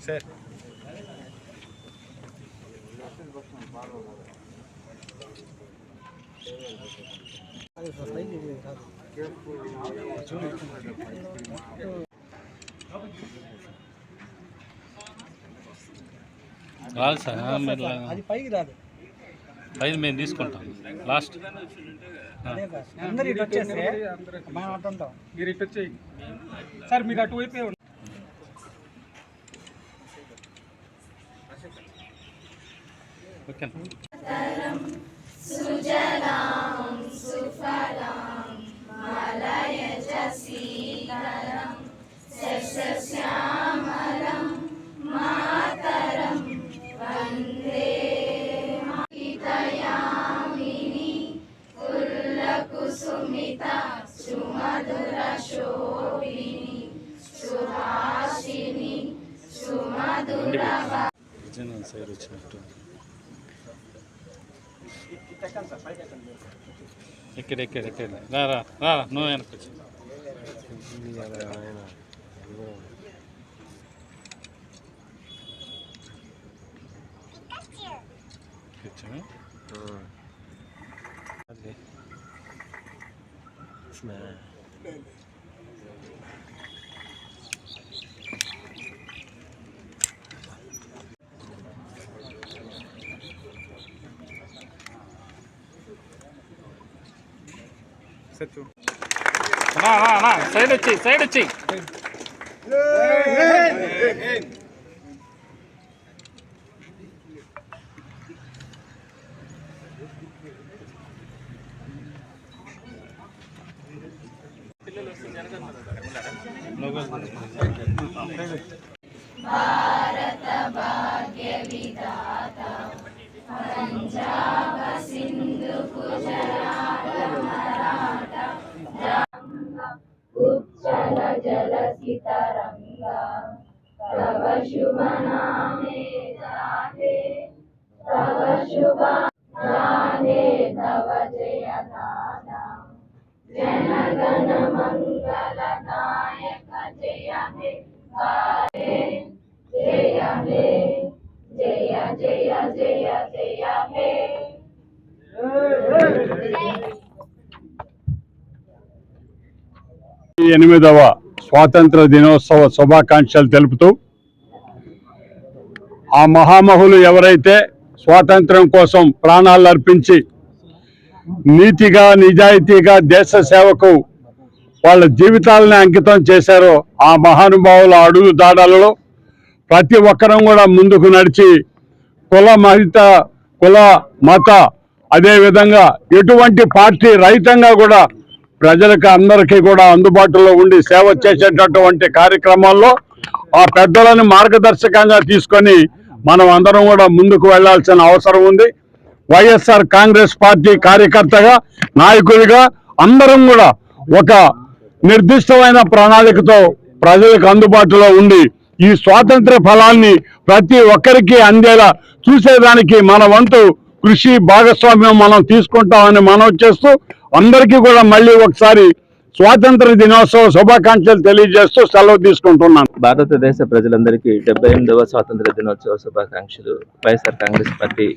Sir రాదు sir, మీరు అది పైకి రాదు, పైన మేము తీసుకుంటాం లాస్ట్. అందరు ఇటు వచ్చేస్తే మనం అటు ఉంటాం, మీరు ఇటు వచ్చేయి సార్, మీరు అటువైపే ఉంటాం. ఓకే. సైడ్ వచ్చినట్టు ఎక్కడ రా నువ్వు వెనక్కి వచ్చి సైడ్ వచ్చి భారత భాగ్య విధాత పంజాబ సింధు గుజరాత మరాఠా ఉజ్జల జలసి తరంగా తవ శుభ నామే జాతే తవ శుభ జాతే తవ జయ దాదా జనగణ మంగళ నాయక జయ హే జయ హే జయ జయ జయ జయ హే. 8వ స్వాతంత్ర దినోత్సవ శుభాకాంక్షలు తెలుపుతూ, ఆ మహామహులు ఎవరైతే స్వాతంత్రం కోసం ప్రాణాలు అర్పించి నీతిగా నిజాయితీగా దేశ సేవకు వాళ్ళ జీవితాలను అంకితం చేశారో ఆ మహానుభావుల అడుగు దాడలలో ప్రతి ఒక్కరం కూడా ముందుకు నడిచి కుల మత అదేవిధంగా ఎటువంటి పార్టీ రహితంగా కూడా ప్రజలకు అందరికీ కూడా అందుబాటులో ఉండి సేవ చేసేటటువంటి కార్యక్రమాల్లో ఆ పెద్దలను మార్గదర్శకంగా తీసుకొని మనం అందరం కూడా ముందుకు వెళ్లాల్సిన అవసరం ఉంది. వైఎస్ఆర్ కాంగ్రెస్ పార్టీ కార్యకర్తగా, నాయకుడిగా అందరం కూడా ఒక నిర్దిష్టమైన ప్రణాళికతో ప్రజలకు అందుబాటులో ఉండి ఈ స్వాతంత్ర ఫలాన్ని ప్రతి ఒక్కరికి అందేలా చూసేదానికి మన వంతు కృషి భాగస్వామ్యం మనం తీసుకుంటామని మనం చేస్తూ అందరికీ కూడా మళ్ళీ ఒకసారి స్వాతంత్ర దినోత్సవ శుభాకాంక్షలు తెలియజేస్తూ సెలవు తీసుకుంటున్నాను. భారతదేశ ప్రజలందరికీ 78వ స్వాతంత్ర దినోత్సవ శుభాకాంక్షలు వైఎస్ఆర్ కాంగ్రెస్ పార్టీ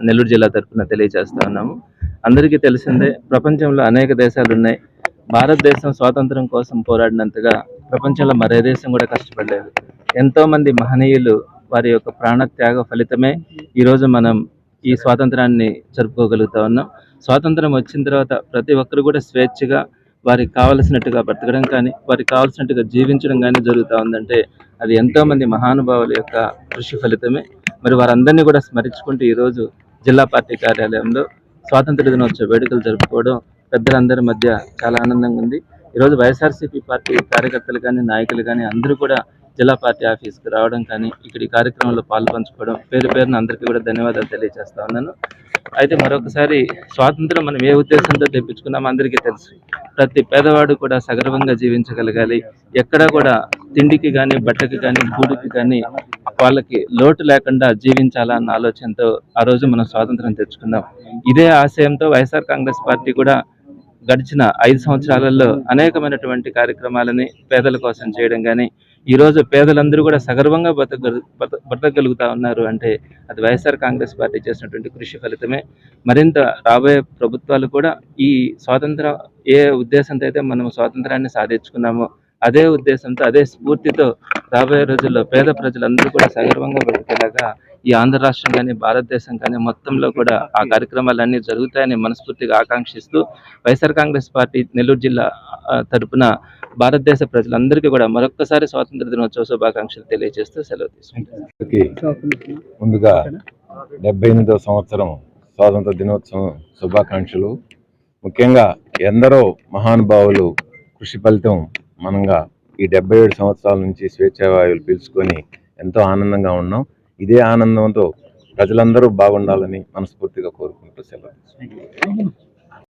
నెల్లూరు జిల్లా తరఫున తెలియజేస్తా ఉన్నాము. అందరికీ తెలిసిందే, ప్రపంచంలో అనేక దేశాలు ఉన్నాయి. భారతదేశం స్వాతంత్రం కోసం పోరాడినంతగా ప్రపంచంలో మరే దేశం కూడా కష్టపడలేదు. ఎంతోమంది మహనీయులు వారి యొక్క ప్రాణత్యాగ ఫలితమే ఈరోజు మనం ఈ స్వాతంత్రాన్ని జరుపుకోగలుగుతా ఉన్నాం. స్వాతంత్రం వచ్చిన తర్వాత ప్రతి ఒక్కరు కూడా స్వేచ్ఛగా వారికి కావలసినట్టుగా బ్రతకడం కానీ, వారికి కావలసినట్టుగా జీవించడం కానీ జరుగుతూ ఉందంటే అది ఎంతోమంది మహానుభావుల యొక్క కృషి ఫలితమే. మరి వారందరినీ కూడా స్మరించుకుంటూ ఈరోజు జిల్లా పార్టీ కార్యాలయంలో స్వాతంత్ర దినోత్సవ వేడుకలు జరుపుకోవడం పెద్దలందరి మధ్య చాలా ఆనందంగా ఉంది. ఈరోజు వైఎస్ఆర్సీపీ పార్టీ కార్యకర్తలు కానీ, నాయకులు కానీ అందరూ కూడా జిల్లా పార్టీ ఆఫీస్కి రావడం కానీ, ఇక్కడ ఈ కార్యక్రమంలో పాల్పంచుకోవడం పేరున అందరికీ కూడా ధన్యవాదాలు తెలియజేస్తా ఉన్నాను. అయితే మరొకసారి స్వాతంత్రం మనం ఏ ఉద్దేశంతో తెప్పించుకున్నామో అందరికీ తెలుసు. ప్రతి పేదవాడు కూడా సగర్వంగా జీవించగలగాలి, ఎక్కడా కూడా తిండికి కానీ బట్టకి కానీ గూడుకి కానీ వాళ్ళకి లోటు లేకుండా జీవించాలా అన్న ఆలోచనతో ఆ రోజు మనం స్వాతంత్రం తెచ్చుకున్నాం. ఇదే ఆశయంతో వైఎస్ఆర్ కాంగ్రెస్ పార్టీ కూడా గడిచిన 5 సంవత్సరాలలో అనేకమైనటువంటి కార్యక్రమాలని పేదల కోసం చేయడం కానీ, ఈరోజు పేదలందరూ కూడా సగర్వంగా బతకగలుగుతా ఉన్నారు అంటే అది వైఎస్ఆర్ కాంగ్రెస్ పార్టీ చేసినటువంటి కృషి ఫలితమే. మరింత రాబోయే ప్రభుత్వాలు కూడా ఈ స్వాతంత్రం ఏ ఉద్దేశంతో అయితే మనం స్వాతంత్రాన్ని సాధించుకున్నామో అదే ఉద్దేశంతో అదే స్ఫూర్తితో రాబోయే రోజుల్లో పేద ప్రజలందరూ కూడా సగర్వంగా బతికేలాగా ఈ ఆంధ్ర రాష్ట్రం కానీ భారతదేశం కానీ మొత్తంలో కూడా ఆ కార్యక్రమాలన్నీ జరుగుతాయని మనస్ఫూర్తిగా ఆకాంక్షిస్తూ వైఎస్ఆర్ కాంగ్రెస్ పార్టీ నెల్లూరు జిల్లా తరపున భారతదేశ ప్రజలందరికీ కూడా మరొక్కసారి స్వాతంత్ర దినోత్సవ శుభాకాంక్షలు తెలియజేస్తూ సెలవు తీసుకుంటాం. ముందుగా 78వ సంవత్సరం స్వాతంత్ర దినోత్సవం శుభాకాంక్షలు. ముఖ్యంగా ఎందరో మహానుభావులు కృషి ఫలితం మనంగా ఈ 77 సంవత్సరాల నుంచి స్వేచ్ఛావాయువులు పీల్చుకొని ఎంతో ఆనందంగా ఉన్నాం. ఇదే ఆనందంతో ప్రజలందరూ బాగుండాలని మనస్ఫూర్తిగా కోరుకుంటూ సెలవు.